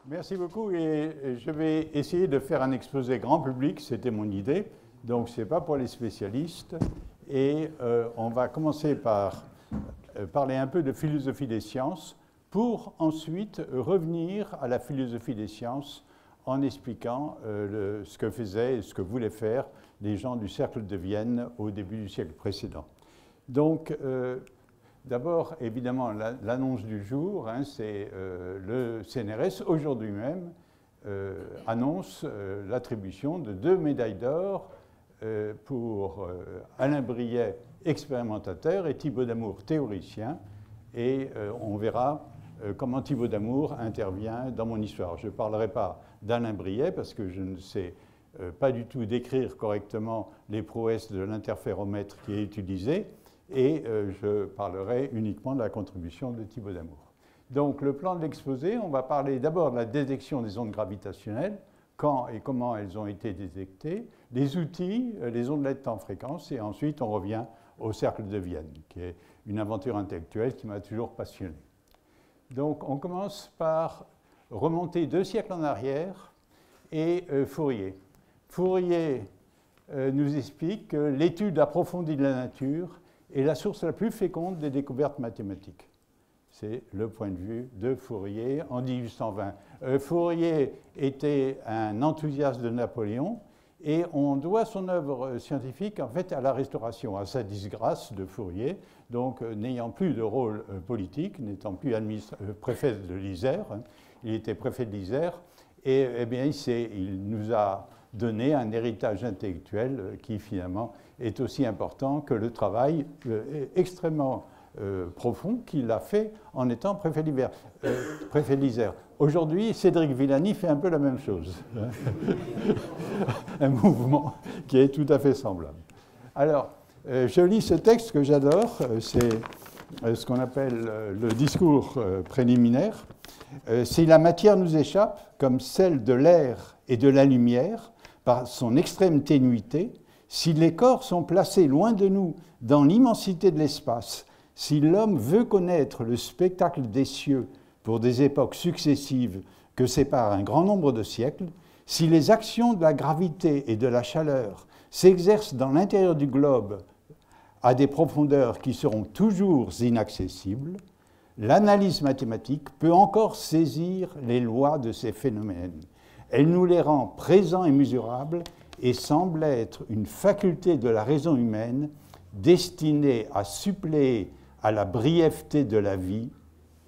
Merci beaucoup et je vais essayer de faire un exposé grand public, c'était mon idée, donc ce n'est pas pour les spécialistes. Et on va commencer par parler un peu de philosophie des sciences pour ensuite revenir à la philosophie des sciences en expliquant ce que faisaient et ce que voulaient faire les gens du Cercle de Vienne au début du siècle précédent. Donc, d'abord, évidemment, l'annonce du jour, hein, c'est le CNRS, aujourd'hui même, annonce l'attribution de 2 médailles d'or pour Alain Briet, expérimentateur, et Thibaut Damour, théoricien. Et on verra comment Thibaut Damour intervient dans mon histoire. Je ne parlerai pas d'Alain Briet parce que je ne sais pas du tout décrire correctement les prouesses de l'interféromètre qui est utilisé. Et je parlerai uniquement de la contribution de Thibaut Damour. Donc, le plan de l'exposé, on va parler d'abord de la détection des ondes gravitationnelles, quand et comment elles ont été détectées, les outils, les ondelettes en fréquence, et ensuite on revient au Cercle de Vienne, qui est une aventure intellectuelle qui m'a toujours passionné. Donc, on commence par remonter 2 siècles en arrière et Fourier. Fourier nous explique que l'étude approfondie de la nature est la source la plus féconde des découvertes mathématiques. C'est le point de vue de Fourier en 1820. Fourier était un enthousiaste de Napoléon et on doit son œuvre scientifique en fait à la Restauration, à sa disgrâce de Fourier, donc n'ayant plus de rôle politique, n'étant plus préfet de l'Isère, hein, il était préfet de l'Isère, et eh bien, il nous a donné un héritage intellectuel qui finalement est aussi important que le travail extrêmement profond qu'il a fait en étant préfet de l'Isère. Aujourd'hui, Cédric Villani fait un peu la même chose. Un mouvement qui est tout à fait semblable. Alors, je lis ce texte que j'adore, c'est ce qu'on appelle le discours préliminaire. Si la matière nous échappe, comme celle de l'air et de la lumière, par son extrême ténuité, si les corps sont placés loin de nous dans l'immensité de l'espace, si l'homme veut connaître le spectacle des cieux pour des époques successives que séparent un grand nombre de siècles, si les actions de la gravité et de la chaleur s'exercent dans l'intérieur du globe à des profondeurs qui seront toujours inaccessibles, l'analyse mathématique peut encore saisir les lois de ces phénomènes. Elle nous les rend présents et mesurables et semble être une faculté de la raison humaine destinée à suppléer à la brièveté de la vie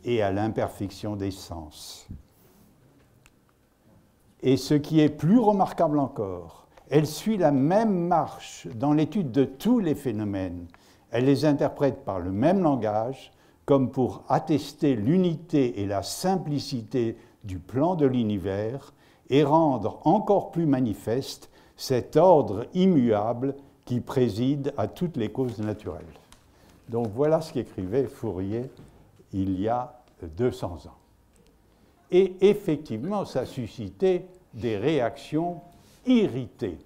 et à l'imperfection des sens. Et ce qui est plus remarquable encore, elle suit la même marche dans l'étude de tous les phénomènes. Elle les interprète par le même langage, comme pour attester l'unité et la simplicité du plan de l'univers et rendre encore plus manifeste cet ordre immuable qui préside à toutes les causes naturelles. Donc voilà ce qu'écrivait Fourier il y a 200 ans. Et effectivement, ça a suscité des réactions irritées.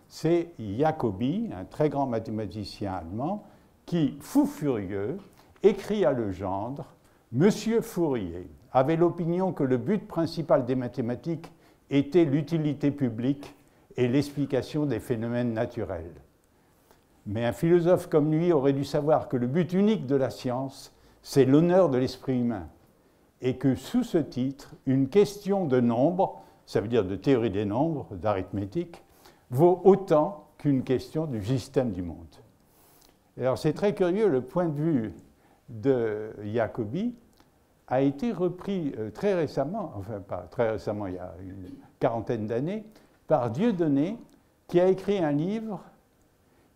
C'est Jacobi, un très grand mathématicien allemand, qui, fou furieux, écrit à Legendre « Monsieur Fourier avait l'opinion que le but principal des mathématiques était l'utilité publique et l'explication des phénomènes naturels. Mais un philosophe comme lui aurait dû savoir que le but unique de la science, c'est l'honneur de l'esprit humain, et que sous ce titre, une question de nombre, ça veut dire de théorie des nombres, d'arithmétique, vaut autant qu'une question du système du monde. » Alors c'est très curieux, le point de vue de Jacobi a été repris très récemment, enfin pas très récemment, il y a une quarantaine d'années, par Dieudonné, qui a écrit un livre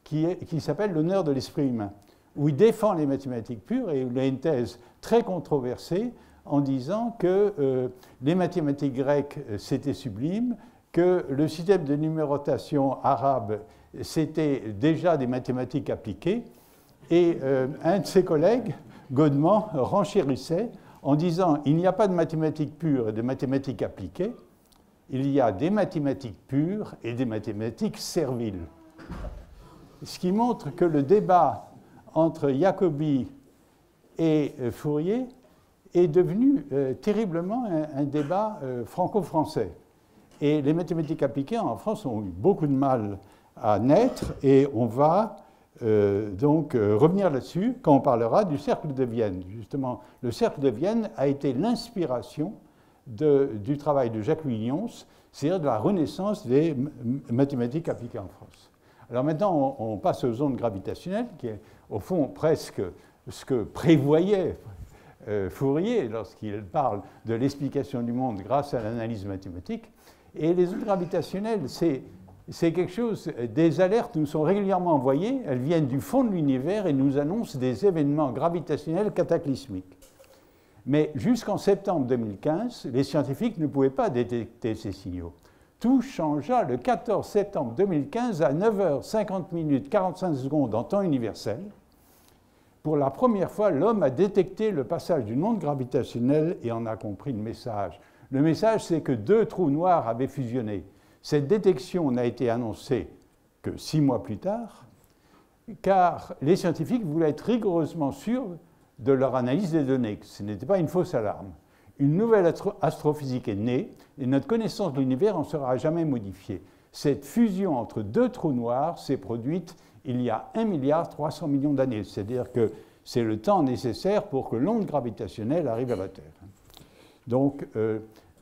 qui s'appelle « L'honneur de l'esprit humain », où il défend les mathématiques pures et où il a une thèse très controversée en disant que les mathématiques grecques, c'était sublime, que le système de numérotation arabe, c'était déjà des mathématiques appliquées, et un de ses collègues, Godement, renchérissait en disant « Il n'y a pas de mathématiques pures et de mathématiques appliquées, il y a des mathématiques pures et des mathématiques serviles. » Ce qui montre que le débat entre Jacobi et Fourier est devenu terriblement un débat franco-français. Et les mathématiques appliquées en France ont eu beaucoup de mal à naître, et on va donc revenir là-dessus quand on parlera du cercle de Vienne. Justement, le cercle de Vienne a été l'inspiration du travail de Jacques-Louis Lyons, c'est-à-dire de la renaissance des mathématiques appliquées en France. Alors maintenant, on passe aux ondes gravitationnelles, qui est au fond presque ce que prévoyait Fourier lorsqu'il parle de l'explication du monde grâce à l'analyse mathématique. Et les ondes gravitationnelles, c'est quelque chose, des alertes nous sont régulièrement envoyées, elles viennent du fond de l'univers et nous annoncent des événements gravitationnels cataclysmiques. Mais jusqu'en septembre 2015, les scientifiques ne pouvaient pas détecter ces signaux. Tout changea le 14 septembre 2015 à 9h50 45 secondes en temps universel. Pour la première fois, l'homme a détecté le passage d'une onde gravitationnelle et en a compris le message. Le message, c'est que 2 trous noirs avaient fusionné. Cette détection n'a été annoncée que 6 mois plus tard, car les scientifiques voulaient être rigoureusement sûrs de leur analyse des données, que ce n'était pas une fausse alarme. Une nouvelle astrophysique est née, et notre connaissance de l'univers en sera jamais modifiée. Cette fusion entre 2 trous noirs s'est produite il y a 1,3 milliard d'années, c'est-à-dire que c'est le temps nécessaire pour que l'onde gravitationnelle arrive à la Terre. Donc,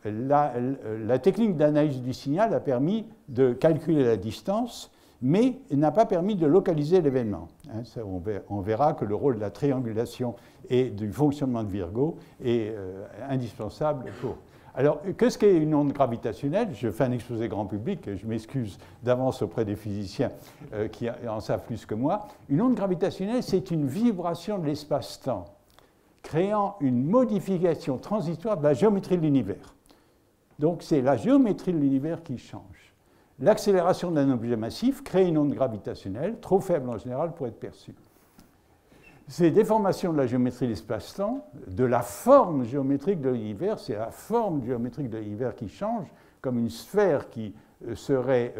la technique d'analyse du signal a permis de calculer la distance, mais n'a pas permis de localiser l'événement. On verra que le rôle de la triangulation et du fonctionnement de Virgo est indispensable pour. Alors, qu'est-ce qu'est une onde gravitationnelle? Je fais un exposé grand public, et je m'excuse d'avance auprès des physiciens qui en savent plus que moi. Une onde gravitationnelle, c'est une vibration de l'espace-temps, créant une modification transitoire de la géométrie de l'univers. Donc, c'est la géométrie de l'univers qui change. L'accélération d'un objet massif crée une onde gravitationnelle, trop faible en général pour être perçue. Ces déformations de la géométrie de l'espace-temps, de la forme géométrique de l'univers, c'est la forme géométrique de l'univers qui change, comme une sphère qui serait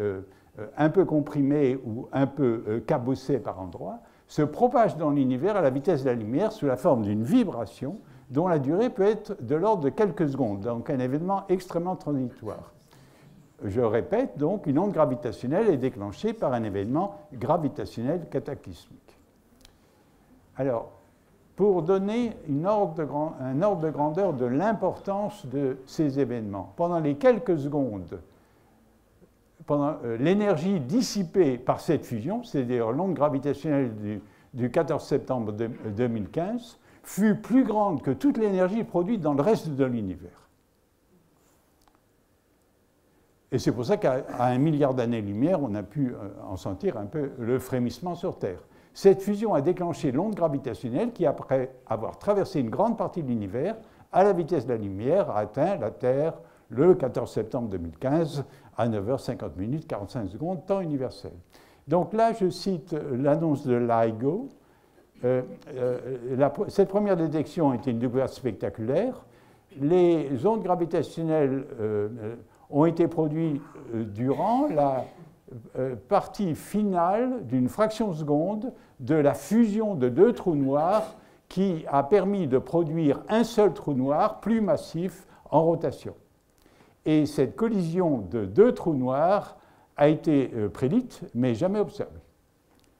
un peu comprimée ou un peu cabossée par endroits, se propage dans l'univers à la vitesse de la lumière sous la forme d'une vibration dont la durée peut être de l'ordre de quelques secondes, donc un événement extrêmement transitoire. Je répète, donc, une onde gravitationnelle est déclenchée par un événement gravitationnel cataclysmique. Alors, pour donner un ordre de grandeur de l'importance de ces événements, pendant les quelques secondes, l'énergie dissipée par cette fusion, c'est-à-dire l'onde gravitationnelle du 14 septembre 2015, fut plus grande que toute l'énergie produite dans le reste de l'univers. Et c'est pour ça qu'à 1 milliard d'années-lumière, on a pu en sentir un peu le frémissement sur Terre. Cette fusion a déclenché l'onde gravitationnelle qui, après avoir traversé une grande partie de l'univers, à la vitesse de la lumière, a atteint la Terre le 14 septembre 2015 à 9h50 45 secondes, temps universel. Donc là, je cite l'annonce de LIGO. Cette première détection était une découverte spectaculaire. Les ondes gravitationnelles ont été produites durant la partie finale d'une fraction de seconde de la fusion de 2 trous noirs qui a permis de produire un seul trou noir plus massif en rotation. Et cette collision de 2 trous noirs a été prédite, mais jamais observée.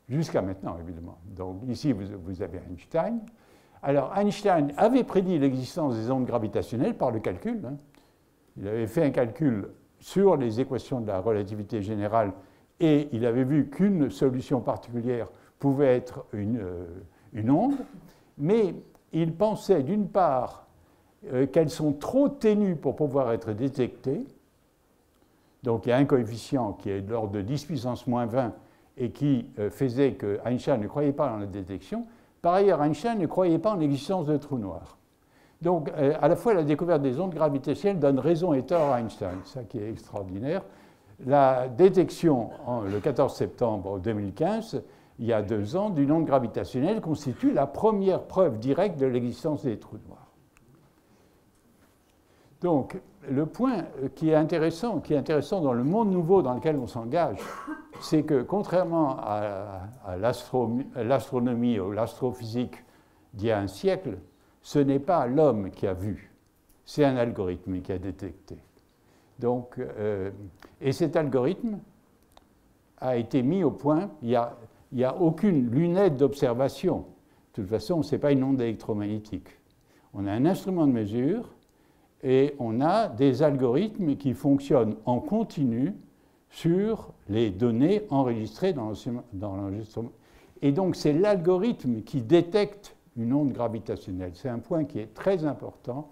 Jusqu'à maintenant, évidemment. Donc ici, vous avez Einstein. Alors Einstein avait prédit l'existence des ondes gravitationnelles par le calcul. Il avait fait un calcul sur les équations de la relativité générale et il avait vu qu'une solution particulière pouvait être une onde, mais il pensait d'une part qu'elles sont trop ténues pour pouvoir être détectées. Donc il y a un coefficient qui est de l'ordre de 10 puissance moins 20 et qui faisait que Einstein ne croyait pas dans la détection. Par ailleurs, Einstein ne croyait pas en l'existence de trous noirs. Donc, à la fois, la découverte des ondes gravitationnelles donne raison et tort à Einstein, ça qui est extraordinaire. La détection, le 14 septembre 2015, il y a 2 ans, d'une onde gravitationnelle constitue la première preuve directe de l'existence des trous noirs. Donc, le point qui est intéressant dans le monde nouveau dans lequel on s'engage, c'est que, contrairement à l'astronomie ou l'astrophysique d'il y a un siècle, ce n'est pas l'homme qui a vu, c'est un algorithme qui a détecté. Donc, et cet algorithme a été mis au point, il n'y a aucune lunette d'observation. De toute façon, ce n'est pas une onde électromagnétique. On a un instrument de mesure et on a des algorithmes qui fonctionnent en continu sur les données enregistrées dans l'enregistrement. Et donc, c'est l'algorithme qui détecte une onde gravitationnelle. C'est un point qui est très important.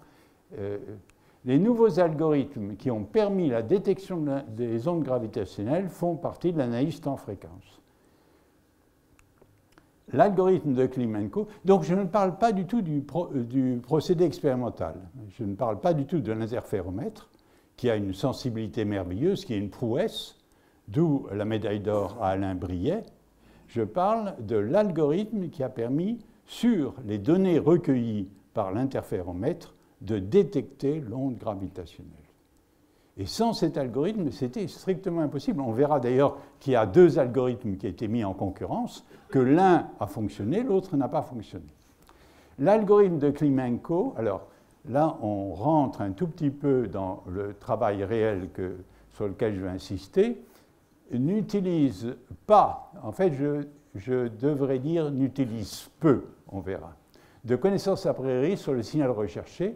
Les nouveaux algorithmes qui ont permis la détection des ondes gravitationnelles font partie de l'analyse temps-fréquence. L'algorithme de Klimenko, donc je ne parle pas du tout du procédé expérimental. Je ne parle pas du tout de l'interféromètre, qui a une sensibilité merveilleuse, qui est une prouesse, d'où la médaille d'or à Alain Briet. Je parle de l'algorithme qui a permis, sur les données recueillies par l'interféromètre, de détecter l'onde gravitationnelle. Et sans cet algorithme, c'était strictement impossible. On verra d'ailleurs qu'il y a deux algorithmes qui ont été mis en concurrence, que l'un a fonctionné, l'autre n'a pas fonctionné. L'algorithme de Klimenko, alors là on rentre un tout petit peu dans le travail réel sur lequel je vais insister, n'utilise pas, en fait je devrais dire n'utilise peu, on verra, de connaissances a priori sur le signal recherché,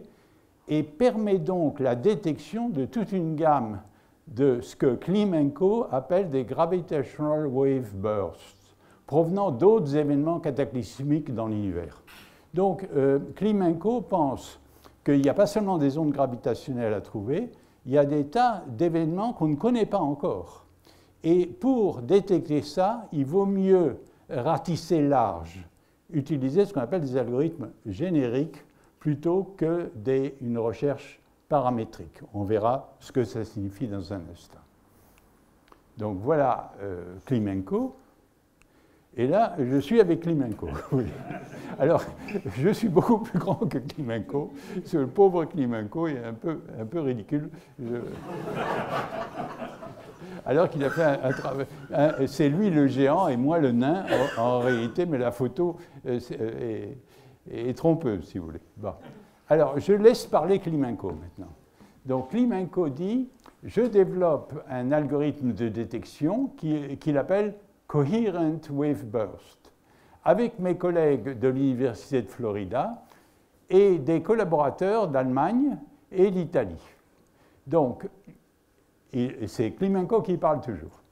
et permet donc la détection de toute une gamme de ce que Klimenko appelle des gravitational wave bursts, provenant d'autres événements cataclysmiques dans l'univers. Donc Klimenko pense qu'il n'y a pas seulement des ondes gravitationnelles à trouver, il y a des tas d'événements qu'on ne connaît pas encore. Et pour détecter ça, il vaut mieux ratisser large, utiliser ce qu'on appelle des algorithmes génériques, plutôt qu'une recherche paramétrique. On verra ce que ça signifie dans un instant. Donc voilà Klimenko. Et là, je suis avec Klimenko. Oui. Alors, je suis beaucoup plus grand que Klimenko. Ce pauvre Klimenko est un peu ridicule. Alors qu'il a fait un travail. C'est lui le géant et moi le nain, en réalité, mais la photo est trompeuse, si vous voulez. Bon. Alors, je laisse parler Klimenko maintenant. Donc, Klimenko dit, je développe un algorithme de détection qu'il appelle Coherent Wave Burst, avec mes collègues de l'Université de Florida et des collaborateurs d'Allemagne et d'Italie. Donc, c'est Klimenko qui parle toujours.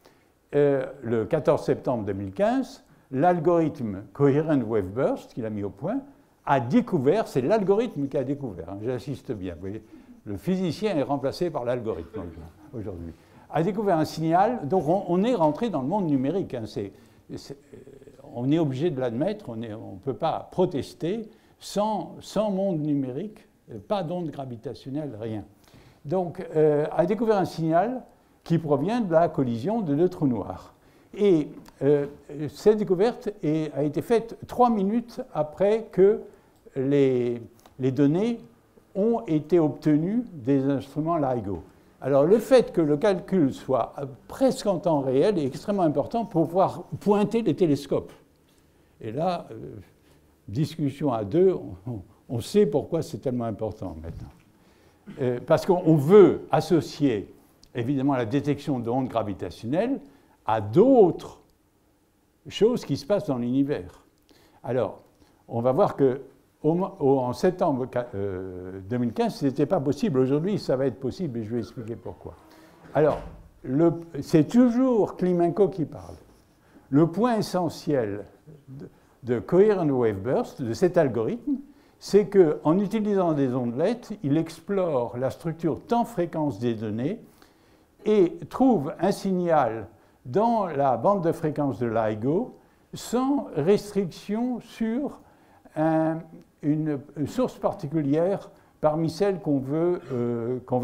Le 14 septembre 2015, l'algorithme Coherent Wave Burst qu'il a mis au point a découvert, c'est l'algorithme qui a découvert, hein, j'insiste bien, vous voyez, le physicien est remplacé par l'algorithme aujourd'hui, a découvert un signal, donc on est rentré dans le monde numérique, hein, on est obligé de l'admettre, on ne peut pas protester sans monde numérique, pas d'onde gravitationnelle, rien. Donc, a découvert un signal qui provient de la collision de deux trous noirs. Et cette découverte a été faite 3 minutes après que les données ont été obtenues des instruments LIGO. Alors le fait que le calcul soit presque en temps réel est extrêmement important pour pouvoir pointer les télescopes. Et là, discussion à deux, on sait pourquoi c'est tellement important maintenant. Parce qu'on veut associer évidemment la détection d'ondes gravitationnelles à d'autres choses qui se passent dans l'univers. Alors, on va voir qu'en septembre 2015, ce n'était pas possible. Aujourd'hui, ça va être possible et je vais expliquer pourquoi. Alors, c'est toujours Klimenko qui parle. Le point essentiel de Coherent Wave Burst, de cet algorithme, c'est qu'en utilisant des ondelettes, il explore la structure temps-fréquence des données et trouve un signal dans la bande de fréquence de LIGO sans restriction sur une source particulière parmi celles qu'on veut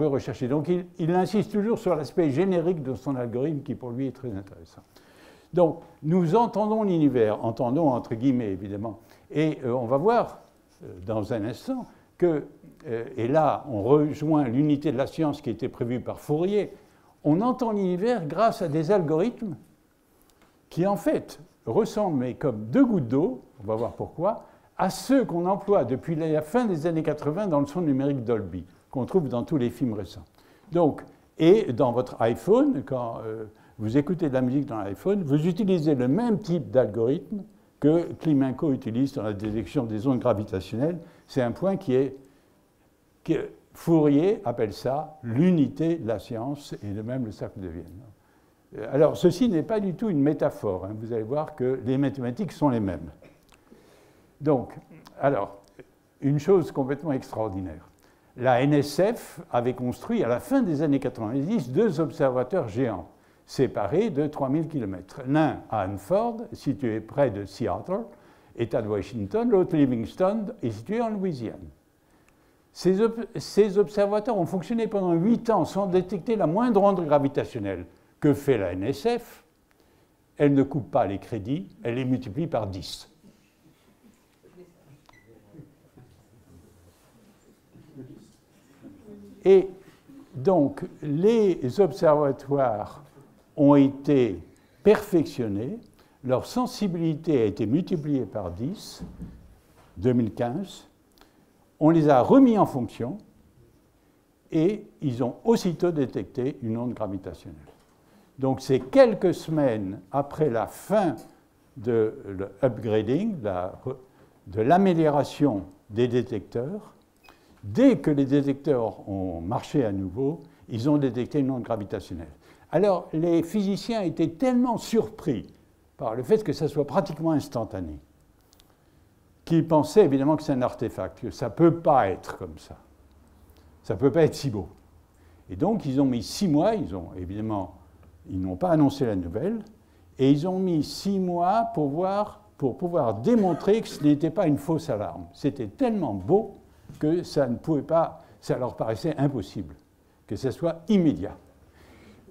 rechercher. Donc il insiste toujours sur l'aspect générique de son algorithme qui pour lui est très intéressant. Donc nous entendons l'univers, entendons entre guillemets évidemment, et on va voir dans un instant que, et là on rejoint l'unité de la science qui était prévue par Fourier, on entend l'univers grâce à des algorithmes qui en fait ressemblent, mais comme deux gouttes d'eau, on va voir pourquoi, à ceux qu'on emploie depuis la fin des années 80 dans le son numérique Dolby, qu'on trouve dans tous les films récents. Donc, et dans votre iPhone, quand vous écoutez de la musique dans l'iPhone, vous utilisez le même type d'algorithme que Klimenko utilise dans la détection des ondes gravitationnelles. C'est un point que Fourier appelle ça l'unité de la science et de même le cercle de Vienne. Alors, ceci n'est pas du tout une métaphore. Hein. Vous allez voir que les mathématiques sont les mêmes. Donc, alors, une chose complètement extraordinaire. La NSF avait construit à la fin des années 90 deux observateurs géants, séparés de 3000 km. L'un à Hanford, situé près de Seattle, État de Washington, l'autre Livingston, est situé en Louisiane. Ces observateurs ont fonctionné pendant 8 ans sans détecter la moindre onde gravitationnelle. Que fait la NSF? Elle ne coupe pas les crédits, elle les multiplie par 10. Et donc, les observatoires ont été perfectionnés, leur sensibilité a été multipliée par 10, 2015, on les a remis en fonction et ils ont aussitôt détecté une onde gravitationnelle. Donc, c'est quelques semaines après la fin de l'upgrading, de l'amélioration des détecteurs. Dès que les détecteurs ont marché à nouveau, ils ont détecté une onde gravitationnelle. Alors, les physiciens étaient tellement surpris par le fait que ça soit pratiquement instantané, qu'ils pensaient évidemment que c'est un artefact, que ça ne peut pas être comme ça. Ça ne peut pas être si beau. Et donc, ils ont mis 6 mois, ils n'ont pas annoncé la nouvelle, et ils ont mis 6 mois pour pouvoir démontrer que ce n'était pas une fausse alarme. C'était tellement beau que ça leur paraissait impossible, que ce soit immédiat.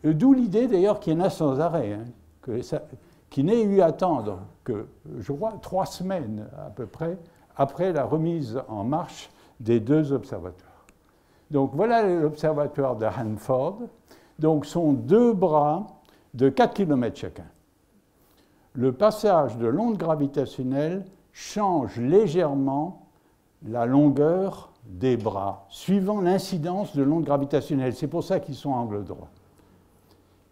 D'où l'idée d'ailleurs qu'il y en a sans arrêt, hein, qu'il n'ait eu à attendre que, je crois, 3 semaines à peu près après la remise en marche des deux observatoires. Donc voilà l'observatoire de Hanford. Donc sont 2 bras de 4 km chacun. Le passage de l'onde gravitationnelle change légèrement la longueur des bras, suivant l'incidence de l'onde gravitationnelle. C'est pour ça qu'ils sont à angle droit.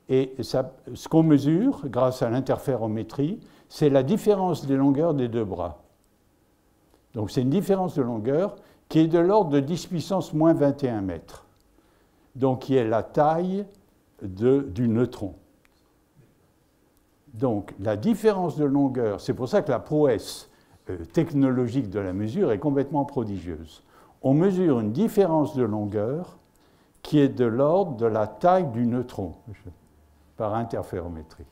Et ce qu'on mesure, grâce à l'interférométrie, c'est la différence des longueurs des 2 bras. Donc c'est une différence de longueur qui est de l'ordre de 10 puissance moins 21 mètres. Donc qui est la taille du neutron. Donc la différence de longueur, c'est pour ça que la prouesse technologique de la mesure est complètement prodigieuse. On mesure une différence de longueur qui est de l'ordre de la taille du neutron par interférométrie.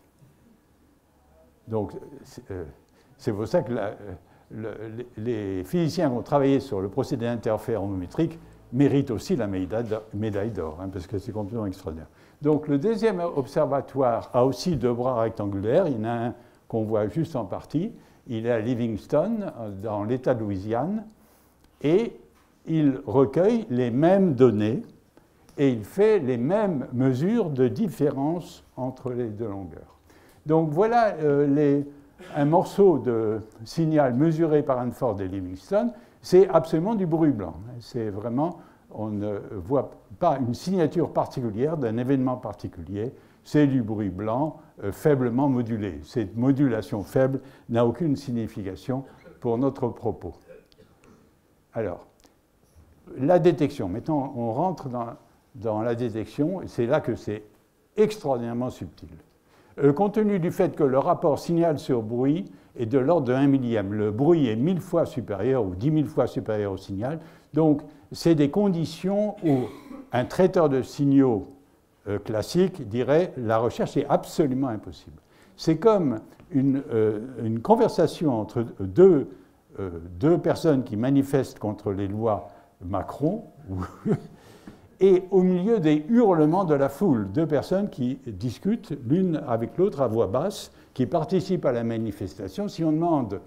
Donc c'est pour ça que les physiciens qui ont travaillé sur le procédé interférométrique méritent aussi la médaille d'or, hein, parce que c'est complètement extraordinaire. Donc le deuxième observatoire a aussi 2 bras rectangulaires. Il y en a un qu'on voit juste en partie. Il est à Livingston, dans l'État de Louisiane, et il recueille les mêmes données et il fait les mêmes mesures de différence entre les 2 longueurs. Donc voilà un morceau de signal mesuré par Hanford et Livingston. C'est absolument du bruit blanc. C'est vraiment, on ne voit pas une signature particulière d'un événement particulier. C'est du bruit blanc faiblement modulé. Cette modulation faible n'a aucune signification pour notre propos. Alors, la détection. Maintenant, on rentre dans la détection, et c'est là que c'est extraordinairement subtil. Compte tenu du fait que le rapport signal sur bruit est de l'ordre de 1 millième, le bruit est 1000 fois supérieur ou 10 000 fois supérieur au signal, donc c'est des conditions où un traiteur de signaux classique dirait la recherche est absolument impossible. C'est comme une conversation entre deux personnes qui manifestent contre les lois Macron et au milieu des hurlements de la foule, 2 personnes qui discutent l'une avec l'autre à voix basse, qui participent à la manifestation. Si on demande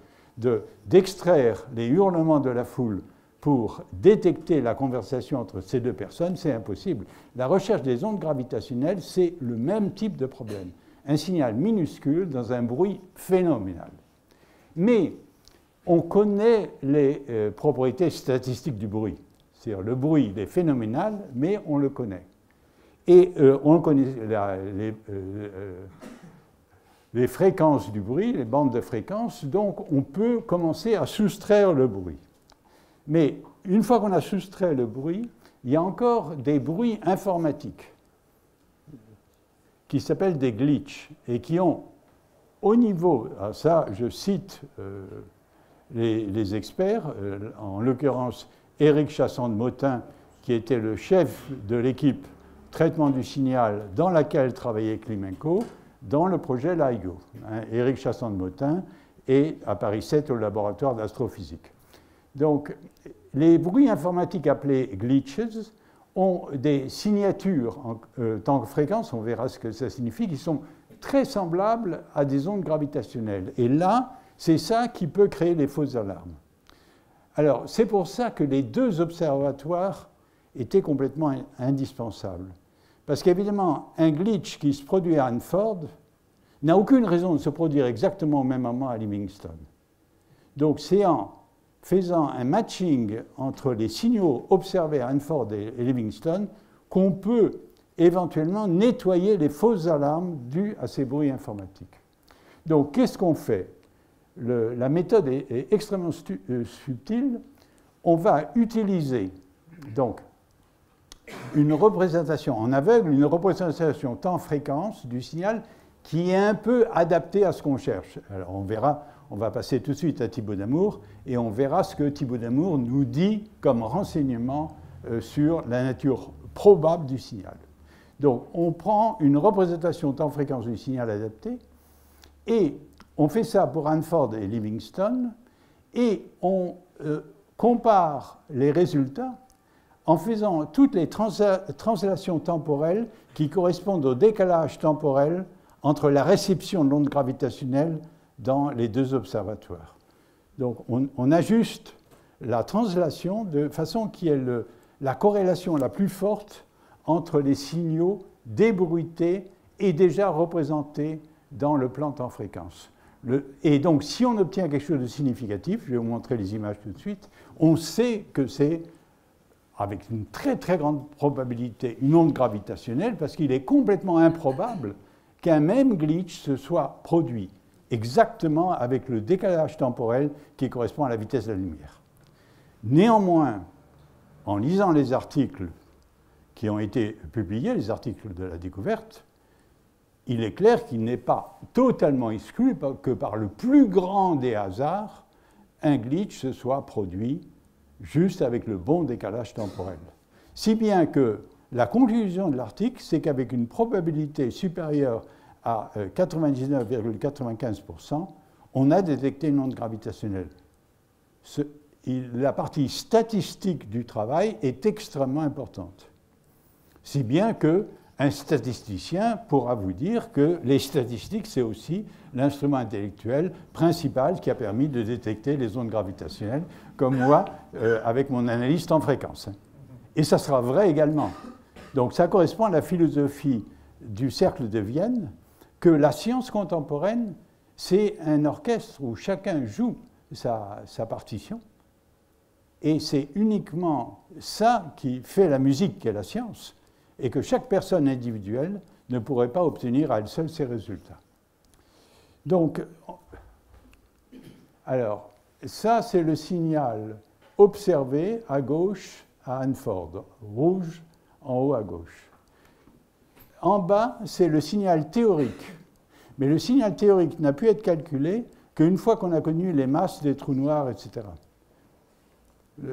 d'extraire les hurlements de la foule pour détecter la conversation entre ces 2 personnes, c'est impossible. La recherche des ondes gravitationnelles, c'est le même type de problème. Un signal minuscule dans un bruit phénoménal. Mais on connaît les propriétés statistiques du bruit. C'est-à-dire le bruit, il est phénoménal, mais on le connaît. Et on connaît les fréquences du bruit, les bandes de fréquences, donc on peut commencer à soustraire le bruit. Mais une fois qu'on a soustrait le bruit, il y a encore des bruits informatiques qui s'appellent des glitches et qui ont au niveau, ça je cite les experts, en l'occurrence Éric Chassan de Motin, qui était le chef de l'équipe traitement du signal dans laquelle travaillait Klimenko, dans le projet LIGO. Éric Chassan de Motin est à Paris 7 au laboratoire d'astrophysique. Donc, les bruits informatiques appelés glitches ont des signatures en temps de fréquence, on verra ce que ça signifie, qui sont très semblables à des ondes gravitationnelles. Et là, c'est ça qui peut créer les fausses alarmes. Alors, c'est pour ça que les deux observatoires étaient complètement indispensables. Parce qu'évidemment, un glitch qui se produit à Hanford n'a aucune raison de se produire exactement au même moment à Livingston. Donc, c'est en faisant un matching entre les signaux observés à Hanford et Livingston qu'on peut éventuellement nettoyer les fausses alarmes dues à ces bruits informatiques. Donc, qu'est-ce qu'on fait? La méthode est extrêmement subtile. On va utiliser donc une représentation en aveugle, une représentation temps-fréquence du signal qui est un peu adaptée à ce qu'on cherche. Alors on verra, on va passer tout de suite à Thibaut Damour et on verra ce que Thibaut Damour nous dit comme renseignement sur la nature probable du signal. Donc on prend une représentation temps-fréquence du signal adapté et on fait ça pour Hanford et Livingston et on compare les résultats en faisant toutes les translations temporelles qui correspondent au décalage temporel entre la réception de l'onde gravitationnelle dans les deux observatoires. Donc on ajuste la translation de façon qui est la corrélation la plus forte entre les signaux débruités et déjà représentés dans le plan temps-fréquence. Et donc si on obtient quelque chose de significatif, je vais vous montrer les images tout de suite, on sait que c'est avec une très très grande probabilité une onde gravitationnelle parce qu'il est complètement improbable qu'un même glitch se soit produit exactement avec le décalage temporel qui correspond à la vitesse de la lumière. Néanmoins, en lisant les articles qui ont été publiés, les articles de la découverte, il est clair qu'il n'est pas totalement exclu que par le plus grand des hasards, un glitch se soit produit juste avec le bon décalage temporel. Si bien que la conclusion de l'article, c'est qu'avec une probabilité supérieure à 99,95%, on a détecté une onde gravitationnelle. La partie statistique du travail est extrêmement importante. Si bien qu'un statisticien pourra vous dire que les statistiques, c'est aussi l'instrument intellectuel principal qui a permis de détecter les ondes gravitationnelles, comme moi, avec mon analyse temps fréquence. Et ça sera vrai également. Donc ça correspond à la philosophie du cercle de Vienne, que la science contemporaine, c'est un orchestre où chacun joue sa partition, et c'est uniquement ça qui fait la musique qu'est la science, et que chaque personne individuelle ne pourrait pas obtenir à elle seule ces résultats. Donc, alors, ça c'est le signal observé à gauche à Hanford, rouge en haut à gauche. En bas, c'est le signal théorique. Mais le signal théorique n'a pu être calculé qu'une fois qu'on a connu les masses des trous noirs, etc.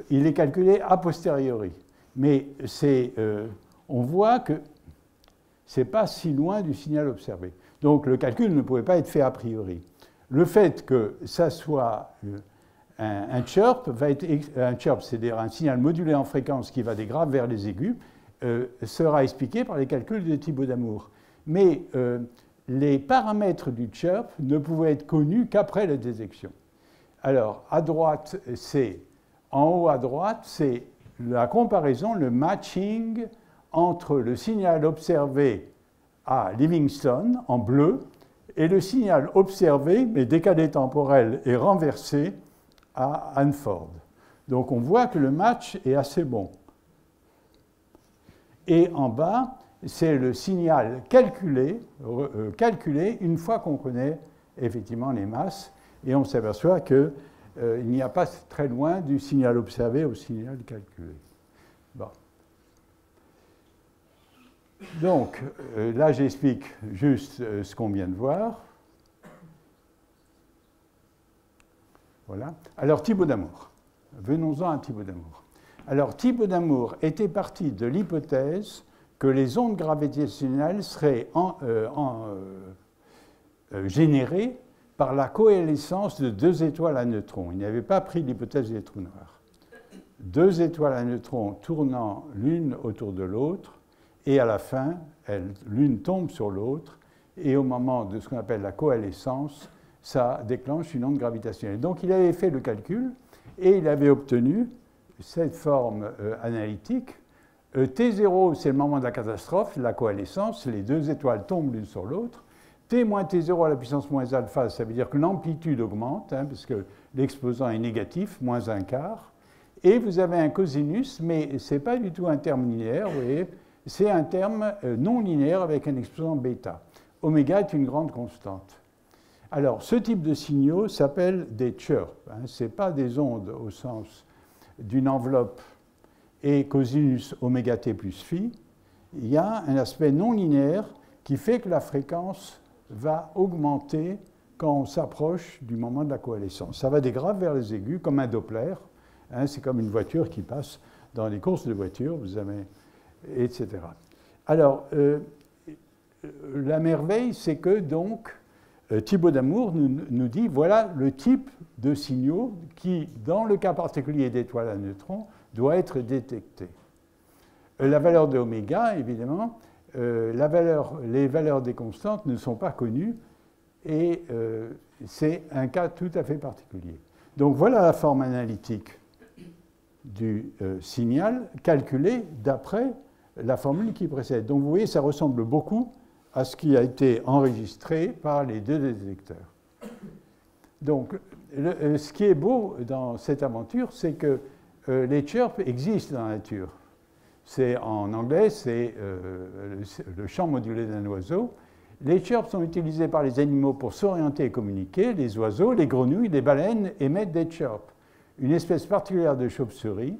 Il est calculé a posteriori. Mais on voit que ce n'est pas si loin du signal observé. Donc le calcul ne pouvait pas être fait a priori. Le fait que ça soit un chirp, un chirp, c'est-à-dire un signal modulé en fréquence qui va des graves vers les aigus, sera expliqué par les calculs de Thibaut Damour. Mais les paramètres du chirp ne pouvaient être connus qu'après la détection. Alors, à droite, en haut à droite, c'est la comparaison, le matching entre le signal observé à Livingston, en bleu, et le signal observé, mais décalé temporel et renversé, à Hanford. Donc on voit que le match est assez bon. Et en bas, c'est le signal calculé une fois qu'on connaît effectivement les masses, et on s'aperçoit qu'il n'y a pas très loin du signal observé au signal calculé. Bon. Donc, là, j'explique juste ce qu'on vient de voir. Voilà. Alors, Thibaut d'Amour. Venons-en à Thibaut d'Amour. Alors, Thibaut d'Amour était parti de l'hypothèse que les ondes gravitationnelles seraient générées par la coalescence de deux étoiles à neutrons. Il n'avait pas pris l'hypothèse des trous noirs. Deux étoiles à neutrons tournant l'une autour de l'autre, et à la fin, l'une tombe sur l'autre, et au moment de ce qu'on appelle la coalescence, ça déclenche une onde gravitationnelle. Donc il avait fait le calcul, et il avait obtenu cette forme analytique. T0, c'est le moment de la catastrophe, la coalescence, les deux étoiles tombent l'une sur l'autre. T moins T0 à la puissance moins alpha, ça veut dire que l'amplitude augmente, parce que l'exposant est négatif, moins un quart. Et vous avez un cosinus, mais ce n'est pas du tout un terme linéaire, vous voyez, c'est un terme non linéaire avec un exposant bêta. Oméga est une grande constante. Alors, ce type de signaux s'appelle des chirps. Ce n'est pas des ondes au sens d'une enveloppe et cosinus oméga t plus phi. Il y a un aspect non linéaire qui fait que la fréquence va augmenter quand on s'approche du moment de la coalescence. Ça va des graves vers les aigus, comme un Doppler. C'est comme une voiture qui passe dans les courses de voitures, vous avez, etc. Alors, la merveille, c'est que donc, Thibaut d'Amour nous dit, voilà le type de signaux qui, dans le cas particulier d'étoiles à neutrons, doit être détecté. La valeur de oméga, évidemment, les valeurs des constantes ne sont pas connues, et c'est un cas tout à fait particulier. Donc voilà la forme analytique du signal calculé d'après la formule qui précède. Donc vous voyez, ça ressemble beaucoup à ce qui a été enregistré par les deux détecteurs. Donc, ce qui est beau dans cette aventure, c'est que les chirps existent dans la nature. En anglais, c'est le chant modulé d'un oiseau. Les chirps sont utilisés par les animaux pour s'orienter et communiquer. Les oiseaux, les grenouilles, les baleines émettent des chirps. Une espèce particulière de chauve-souris,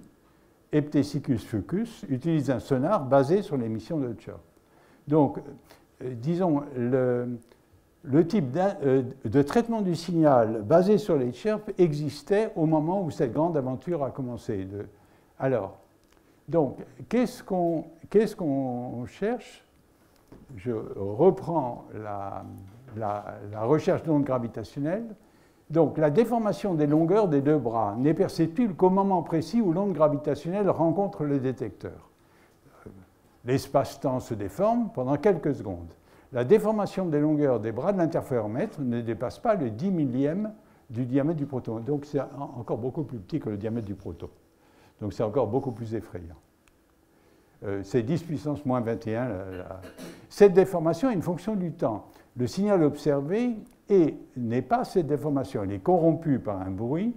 Eptesicus fucus, utilise un sonar basé sur l'émission de chirps. Donc, disons, le type de traitement du signal basé sur les chirps existait au moment où cette grande aventure a commencé. Alors, donc, qu'est-ce qu'on cherche? Je reprends la recherche d'ondes gravitationnelles. Donc, la déformation des longueurs des deux bras n'est perceptible qu'au moment précis où l'onde gravitationnelle rencontre le détecteur. L'espace-temps se déforme pendant quelques secondes. La déformation des longueurs des bras de l'interféromètre ne dépasse pas le 10 millième du diamètre du proton. Donc, c'est encore beaucoup plus petit que le diamètre du proton. Donc, c'est encore beaucoup plus effrayant. C'est 10 puissance moins 21. Cette déformation est une fonction du temps. Le signal observé n'est pas cette déformation. Elle est corrompue par un bruit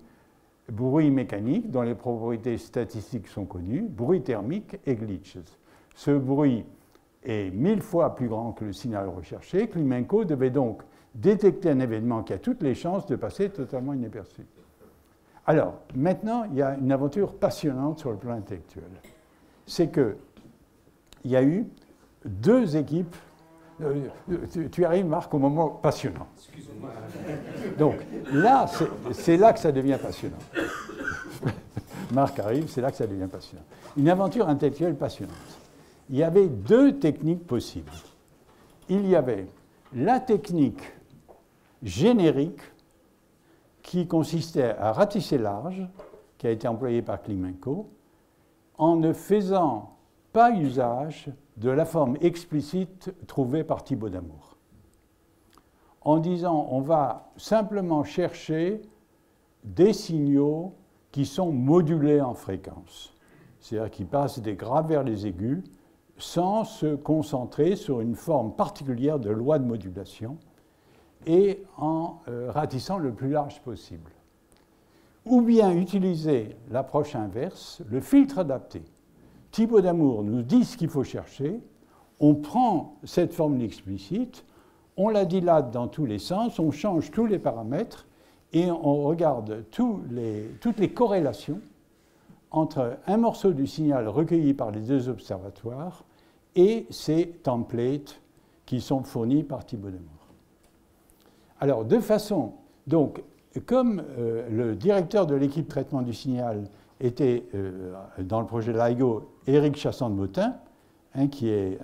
mécanique dont les propriétés statistiques sont connues, bruit thermique et glitches. Ce bruit est 1000 fois plus grand que le signal recherché. Klimenko devait donc détecter un événement qui a toutes les chances de passer totalement inaperçu. Alors, maintenant, il y a une aventure passionnante sur le plan intellectuel. C'est qu'il y a eu deux équipes. Tu arrives, Marc, au moment passionnant. Excusez-moi. Donc, là, c'est là que ça devient passionnant. Marc arrive, c'est là que ça devient passionnant. Une aventure intellectuelle passionnante. Il y avait deux techniques possibles. Il y avait la technique générique qui consistait à ratisser large, qui a été employée par Klimenko, en ne faisant pas usage de la forme explicite trouvée par Thibaut d'Amour. En disant, on va simplement chercher des signaux qui sont modulés en fréquence, c'est-à-dire qui passent des graves vers les aigus, sans se concentrer sur une forme particulière de loi de modulation et en ratissant le plus large possible. ou bien utiliser l'approche inverse, le filtre adapté. Thibaut Damour nous dit ce qu'il faut chercher, on prend cette formule explicite, on la dilate dans tous les sens, on change tous les paramètres et on regarde toutes les corrélations entre un morceau du signal recueilli par les deux observatoires et ces templates qui sont fournis par Thibaut Damour. Alors, de façon, donc, comme le directeur de l'équipe traitement du signal était dans le projet LIGO, Éric Chassan-de-Motin, qui est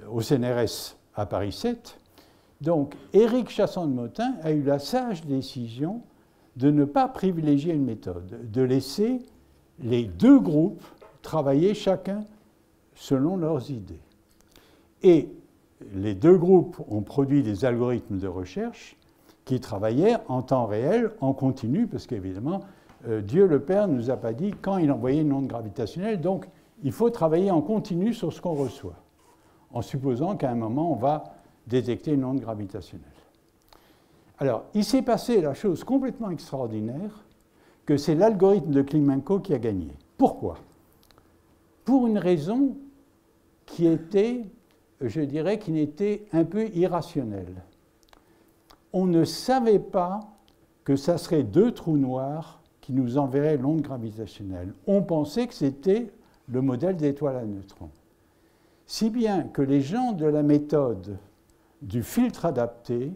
au CNRS à Paris 7. Donc, Éric Chassan-de-Motin a eu la sage décision de ne pas privilégier une méthode, de laisser les deux groupes travailler chacun selon leurs idées. Et les deux groupes ont produit des algorithmes de recherche qui travaillaient en temps réel, en continu, parce qu'évidemment, Dieu le Père ne nous a pas dit quand il envoyait une onde gravitationnelle, donc il faut travailler en continu sur ce qu'on reçoit, en supposant qu'à un moment, on va détecter une onde gravitationnelle. Alors, il s'est passé la chose complètement extraordinaire, que c'est l'algorithme de Klimenko qui a gagné. Pourquoi? Pour une raison qui était, je dirais, qui n'était un peu irrationnelle. On ne savait pas que ça serait deux trous noirs qui nous enverraient l'onde gravitationnelle. On pensait que c'était le modèle d'étoile à neutrons. Si bien que les gens de la méthode du filtre adapté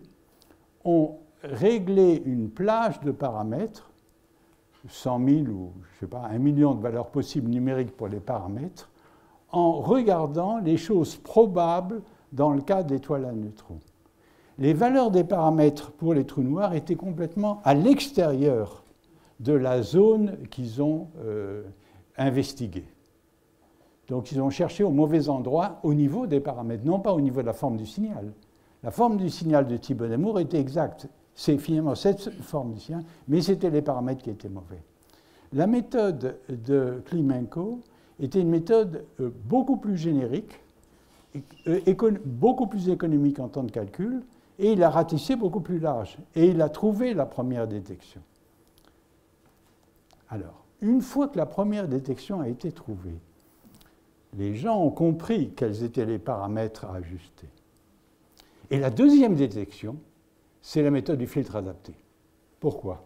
ont réglé une plage de paramètres, 100 000 ou je sais pas, 1 million de valeurs possibles numériques pour les paramètres, en regardant les choses probables dans le cas d'étoiles à neutrons. Les valeurs des paramètres pour les trous noirs étaient complètement à l'extérieur de la zone qu'ils ont investiguée. Donc ils ont cherché au mauvais endroit au niveau des paramètres, non pas au niveau de la forme du signal. La forme du signal de Thibaut Damour était exacte. C'est finalement cette forme du signal, mais c'était les paramètres qui étaient mauvais. La méthode de Klimenko était une méthode beaucoup plus générique, beaucoup plus économique en temps de calcul, et il a ratissé beaucoup plus large. Et il a trouvé la première détection. Alors, une fois que la première détection a été trouvée, les gens ont compris quels étaient les paramètres à ajuster. Et la deuxième détection, c'est la méthode du filtre adapté. Pourquoi?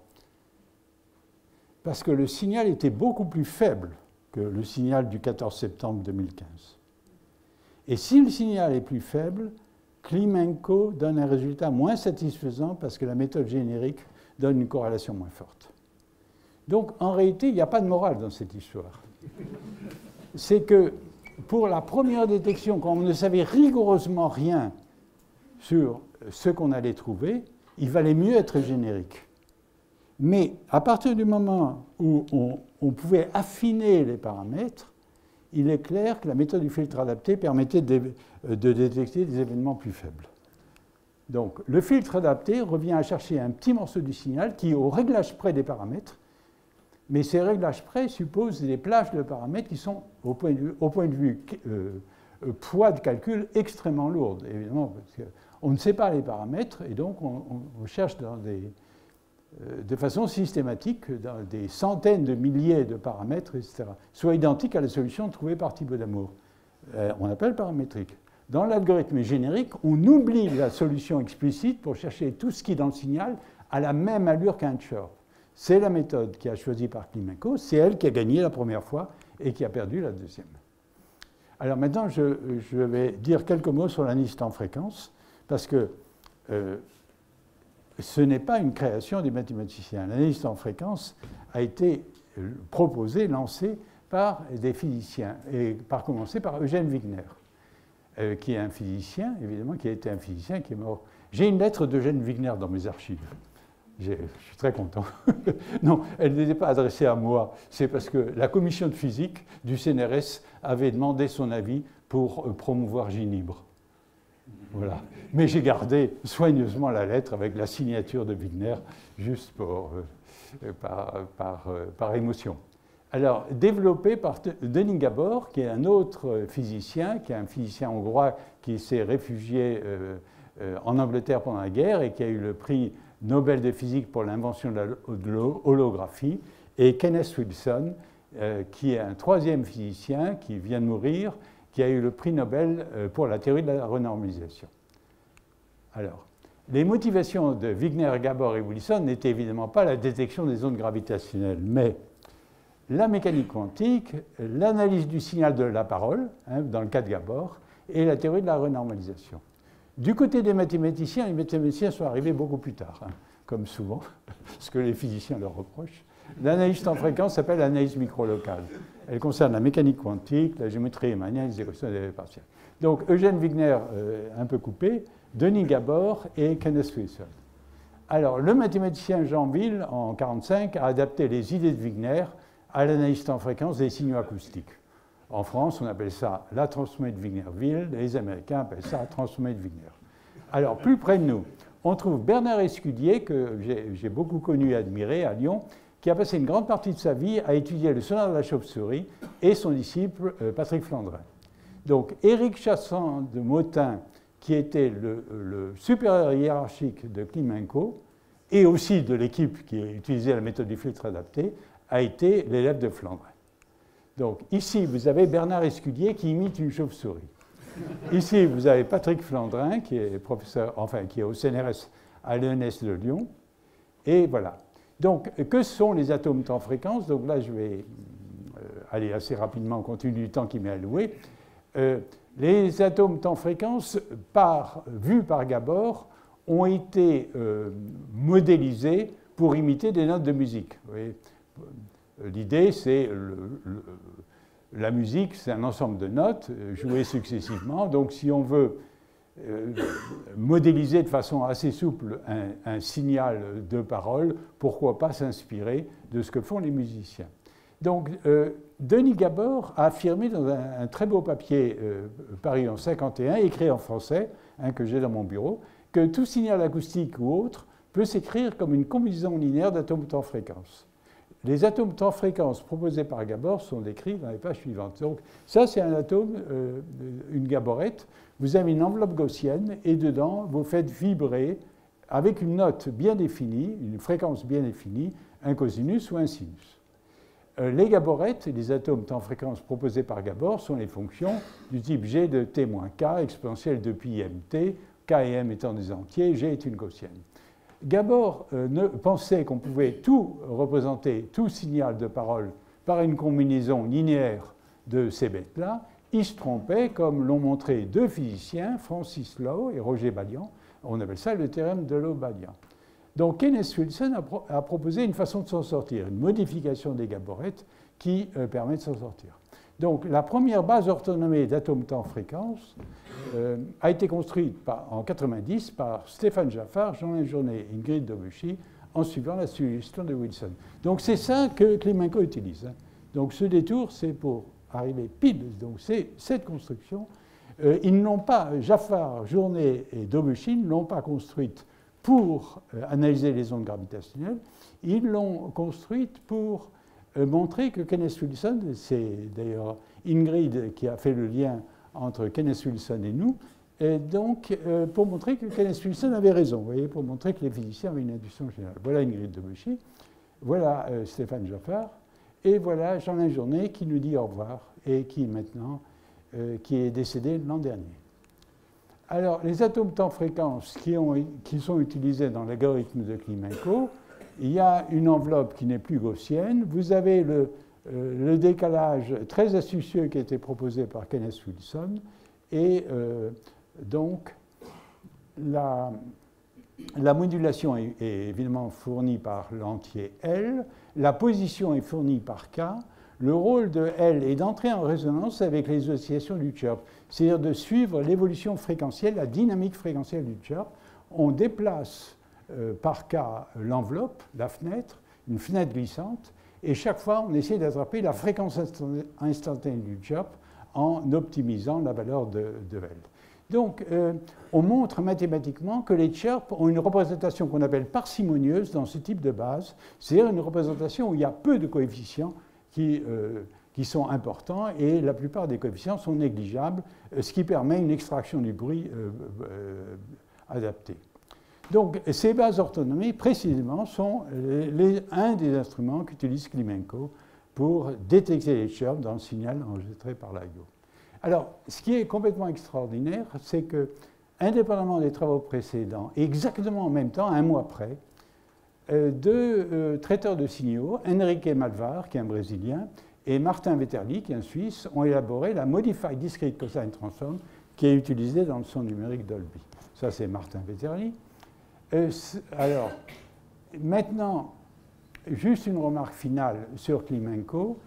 Parce que le signal était beaucoup plus faible que le signal du 14 septembre 2015. Et si le signal est plus faible, Klimenko donne un résultat moins satisfaisant parce que la méthode générique donne une corrélation moins forte. Donc, en réalité, il n'y a pas de morale dans cette histoire. C'est que pour la première détection, quand on ne savait rigoureusement rien sur ce qu'on allait trouver, il valait mieux être générique. Mais à partir du moment où on pouvait affiner les paramètres, il est clair que la méthode du filtre adapté permettait de détecter des événements plus faibles. Donc, le filtre adapté revient à chercher un petit morceau du signal qui est au réglage près des paramètres, mais ces réglages près supposent des plages de paramètres qui sont, au point de vue poids de calcul, extrêmement lourdes, évidemment, parce qu'on ne sait pas les paramètres, et donc on cherche de façon systématique dans des centaines de milliers de paramètres, etc., soit identiques à la solution trouvée par Thibaut Damour. On appelle paramétrique. Dans l'algorithme générique, on oublie la solution explicite pour chercher tout ce qui, dans le signal, a la même allure qu'un chirp. C'est la méthode qui a choisie par Klimenko, c'est elle qui a gagné la première fois et qui a perdu la deuxième. Alors maintenant, je vais dire quelques mots sur l'analyse temps-fréquence, parce que ce n'est pas une création des mathématiciens. L'analyse temps-fréquence a été proposée, lancée par des physiciens, et par commencer par Eugène Wigner, qui est un physicien, évidemment, qui a été un physicien qui est mort. J'ai une lettre d'Eugène Wigner dans mes archives. Je suis très content. Non, elle n'était pas adressée à moi. C'est parce que la commission de physique du CNRS avait demandé son avis pour promouvoir Ginibre. Voilà. Mais j'ai gardé soigneusement la lettre avec la signature de Wigner, juste par émotion. Alors, développé par Denis Gabor, qui est un autre physicien, qui est un physicien hongrois qui s'est réfugié en Angleterre pendant la guerre et qui a eu le prix Nobel de physique pour l'invention de l'holographie, et Kenneth Wilson, qui est un troisième physicien qui vient de mourir, qui a eu le prix Nobel pour la théorie de la renormalisation. Alors, les motivations de Wigner, Gabor et Wilson n'étaient évidemment pas la détection des ondes gravitationnelles, mais la mécanique quantique, l'analyse du signal de la parole, hein, dans le cas de Gabor, et la théorie de la renormalisation. Du côté des mathématiciens, les mathématiciens sont arrivés beaucoup plus tard, hein, comme souvent, ce que les physiciens leur reprochent. L'analyse temps fréquence s'appelle l'analyse microlocale. Elle concerne la mécanique quantique, la géométrie riemannienne, les équations des partiels. Donc Eugène Wigner, un peu coupé, Denis Gabor et Kenneth Wilson. Alors, le mathématicien Jean Wille, en 1945, a adapté les idées de Wigner à l'analyse temps fréquence des signaux acoustiques. En France, on appelle ça la transformée de Wigner-Wille, les Américains appellent ça la transformée de Wigner. Alors, plus près de nous, on trouve Bernard Escudier, que j'ai beaucoup connu et admiré à Lyon, qui a passé une grande partie de sa vie à étudier le sonore de la chauve-souris, et son disciple Patrick Flandrin. Donc, Éric Chassan de Motin, qui était le supérieur hiérarchique de Klimenko, et aussi de l'équipe qui utilisait la méthode du filtre adapté, a été l'élève de Flandrin. Donc ici, vous avez Bernard Escudier qui imite une chauve-souris. Ici, vous avez Patrick Flandrin, qui est professeur, enfin qui est au CNRS à l'ENS de Lyon. Et voilà. Donc, que sont les atomes temps-fréquence? Donc là, je vais aller assez rapidement compte tenu du temps qui m'est alloué. Les atomes temps-fréquence, vus par Gabor, ont été modélisés pour imiter des notes de musique. L'idée, c'est la musique, c'est un ensemble de notes jouées successivement. Donc, si on veut modéliser de façon assez souple un signal de parole, pourquoi pas s'inspirer de ce que font les musiciens. Donc, Denis Gabor a affirmé dans un très beau papier paru en 1951, écrit en français, hein, que j'ai dans mon bureau, que tout signal acoustique ou autre peut s'écrire comme une combinaison linéaire d'atomes temps-fréquence. Les atomes temps-fréquence proposés par Gabor sont décrits dans les pages suivantes. Donc, ça, c'est un atome, une gaborette. Vous avez une enveloppe gaussienne et dedans, vous faites vibrer avec une note bien définie, une fréquence bien définie, un cosinus ou un sinus. Les gaborettes, les atomes temps-fréquence proposés par Gabor, sont les fonctions du type g de t moins k, exponentielle de pi mt, k et m étant des entiers, g est une gaussienne. Gabor pensait qu'on pouvait tout représenter, tout signal de parole, par une combinaison linéaire de ces bêtes-là. Il se trompait, comme l'ont montré deux physiciens, Francis Lowe et Roger Balian. On appelle ça le théorème de Lowe-Balian. Donc Kenneth Wilson a proposé une façon de s'en sortir, une modification des gaborettes qui permet de s'en sortir. Donc la première base orthonormée d'atomes temps-fréquence a été construite en 1990 par Stéphane Jaffard, Jean-Alain Journet et Ingrid Debuchy en suivant la suggestion de Wilson. Donc c'est ça que Klimenko utilise. Hein. Donc ce détour, c'est pour arriver pile. Donc c'est cette construction. Ils n'ont pas, Jaffard, Journet et Debuchy ne l'ont pas construite pour analyser les ondes gravitationnelles. Ils l'ont construite pour montrer que Kenneth Wilson, c'est d'ailleurs Ingrid qui a fait le lien entre Kenneth Wilson et nous, et donc pour montrer que Kenneth Wilson avait raison, vous voyez, pour montrer que les physiciens avaient une intuition générale. Voilà Ingrid Debuchy, voilà Stéphane Jaffard, et voilà Jean-Alain Journet qui nous dit au revoir et qui maintenant qui est décédé l'an dernier. Alors, les atomes temps-fréquence qui sont utilisés dans l'algorithme de Klimenko, il y a une enveloppe qui n'est plus gaussienne. Vous avez le décalage très astucieux qui a été proposé par Kenneth Wilson. Et donc, la modulation est évidemment fournie par l'entier L. La position est fournie par K. Le rôle de L est d'entrer en résonance avec les oscillations du chirp, c'est-à-dire de suivre l'évolution fréquentielle, la dynamique fréquentielle du chirp. On déplace par K l'enveloppe, la fenêtre, une fenêtre glissante, et chaque fois on essaie d'attraper la fréquence instantanée du chirp en optimisant la valeur de L. Donc on montre mathématiquement que les chirps ont une représentation qu'on appelle parcimonieuse dans ce type de base, c'est-à-dire une représentation où il y a peu de coefficients qui sont importants et la plupart des coefficients sont négligeables, ce qui permet une extraction du bruit adaptée. Donc, ces bases orthonormées, précisément, sont un des instruments qu'utilise Klimenko pour détecter les chirps dans le signal enregistré par LIGO. Alors, ce qui est complètement extraordinaire, c'est que, indépendamment des travaux précédents, et exactement en même temps, un mois après, deux traiteurs de signaux, Enrique Malvar, qui est un Brésilien, et Martin Vetterli, qui est un Suisse, ont élaboré la Modified Discrete Cosine Transform, qui est utilisée dans le son numérique Dolby. Ça, c'est Martin Vetterli. Alors, maintenant, juste une remarque finale sur Klimenko.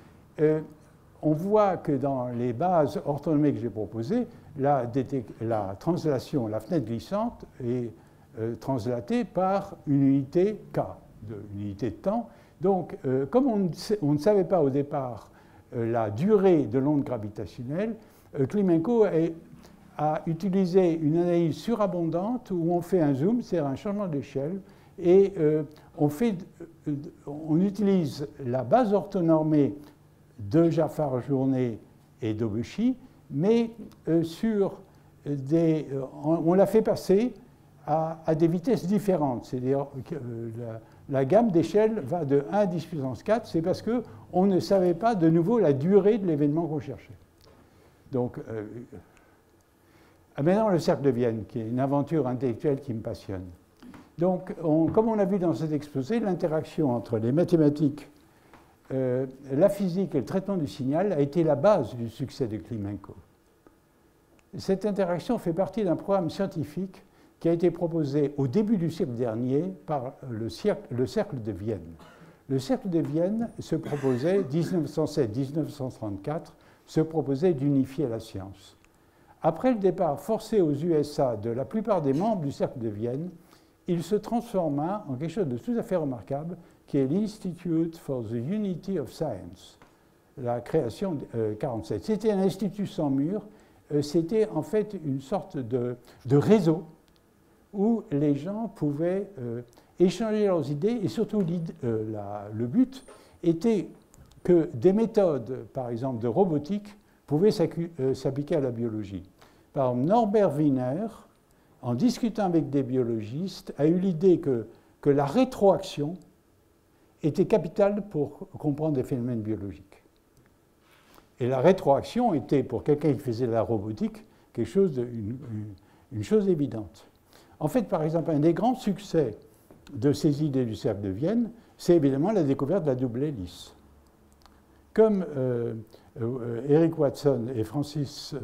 On voit que dans les bases orthonormées que j'ai proposées, la translation, la fenêtre glissante est translatée par une unité K, une unité de temps. Donc, comme on ne savait pas au départ la durée de l'onde gravitationnelle, Klimenko a utilisé une analyse surabondante où on fait un zoom, c'est-à-dire un changement d'échelle, et on utilise la base orthonormée de Jafar-Journet et d'Obuchi, mais on l'a fait passer à des vitesses différentes. C'est-à-dire que la gamme d'échelle va de 1 à 10 puissance 4, c'est parce qu'on ne savait pas de nouveau la durée de l'événement qu'on cherchait. Donc, maintenant, le cercle de Vienne, qui est une aventure intellectuelle qui me passionne. Donc, comme on l'a vu dans cet exposé, l'interaction entre les mathématiques, la physique et le traitement du signal a été la base du succès de Klimenko. Cette interaction fait partie d'un programme scientifique qui a été proposé au début du siècle dernier par le cercle de Vienne. Le cercle de Vienne se proposait, 1907-1934, se proposait d'unifier la science. Après le départ forcé aux USA de la plupart des membres du cercle de Vienne, il se transforma en quelque chose de tout à fait remarquable, qui est l'Institute for the Unity of Science, la création de 1947. C'était un institut sans mur, c'était en fait une sorte de réseau où les gens pouvaient échanger leurs idées, et surtout le but était que des méthodes, par exemple de robotique, pouvaient s'appliquer à la biologie. Par exemple, Norbert Wiener, en discutant avec des biologistes, a eu l'idée que la rétroaction était capitale pour comprendre des phénomènes biologiques. Et la rétroaction était, pour quelqu'un qui faisait de la robotique, quelque chose une chose évidente. En fait, par exemple, un des grands succès de ces idées du cercle de Vienne, c'est évidemment la découverte de la double hélice. Comme Eric Watson et Francis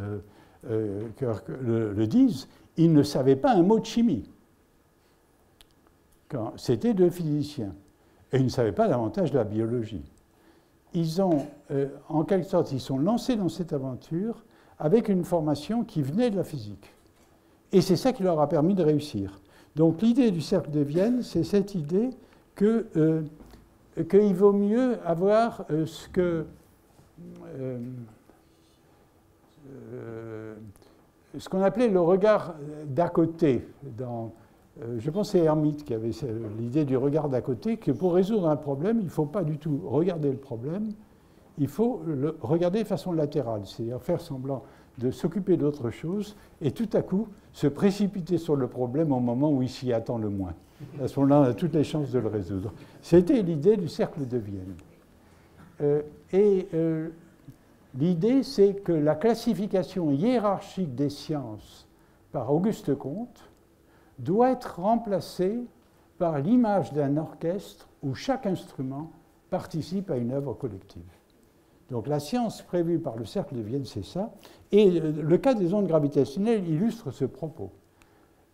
Crick le disent, ils ne savaient pas un mot de chimie. C'était deux physiciens. Et ils ne savaient pas davantage de la biologie. Ils ont, en quelque sorte, ils sont lancés dans cette aventure avec une formation qui venait de la physique. Et c'est ça qui leur a permis de réussir. Donc l'idée du cercle de Vienne, c'est cette idée qu'il vaut mieux avoir ce qu'on appelait le regard d'à côté. Je pense que c'est Hermite qui avait l'idée du regard d'à côté, que pour résoudre un problème, il ne faut pas du tout regarder le problème, il faut le regarder de façon latérale, c'est-à-dire faire semblant de s'occuper d'autre chose et tout à coup se précipiter sur le problème au moment où il s'y attend le moins. À ce moment-là, on a toutes les chances de le résoudre. C'était l'idée du cercle de Vienne. L'idée, c'est que la classification hiérarchique des sciences par Auguste Comte doit être remplacée par l'image d'un orchestre où chaque instrument participe à une œuvre collective. Donc la science prévue par le cercle de Vienne, c'est ça. Et le cas des ondes gravitationnelles illustre ce propos.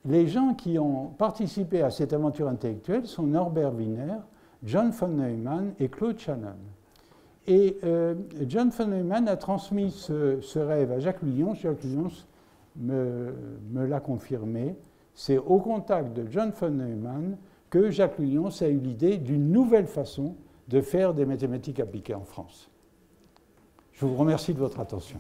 Les gens qui ont participé à cette aventure intellectuelle sont Norbert Wiener, John von Neumann et Claude Shannon. Et John von Neumann a transmis ce rêve à Jacques Luyons. Jacques Luyons me l'a confirmé. C'est au contact de John von Neumann que Jacques Luyons a eu l'idée d'une nouvelle façon de faire des mathématiques appliquées en France. Je vous remercie de votre attention.